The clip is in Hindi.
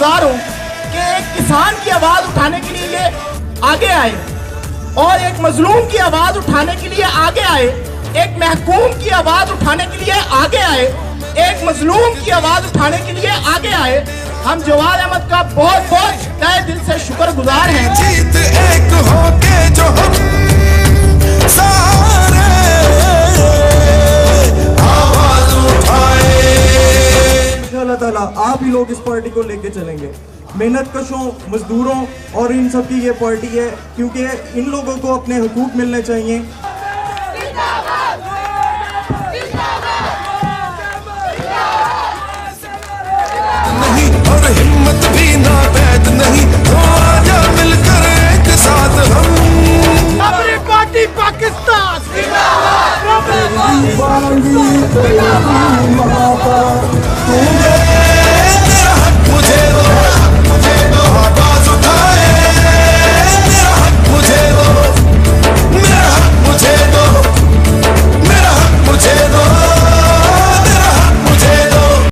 शुक्रगुजार हूँ कि एक किसान की आवाज उठाने के लिए ये आगे आए और एक मजलूम की आवाज उठाने के लिए आगे आए, एक महकूम की आवाज उठाने के लिए आगे आए, एक मजलूम की आवाज उठाने के लिए आगे आए। हम जवाद अहमद का बहुत बहुत तहे दिल से शुक्रगुजार हैं। जीत एक होके जो हम सारे आवाज उठाए। अल्लाह ताला आप ही लोग इस पार्टी को लेके चलेंगे। मेहनत कशों, मजदूरों और इन सब की ये पार्टी है, क्योंकि इन लोगों को अपने हुकूक मिलने चाहिए। नहीं और हिम्मत भी ना बैठ नहीं, तो आजा मिलकर एक साथ हम अपनी पार्टी पाकिस्तान।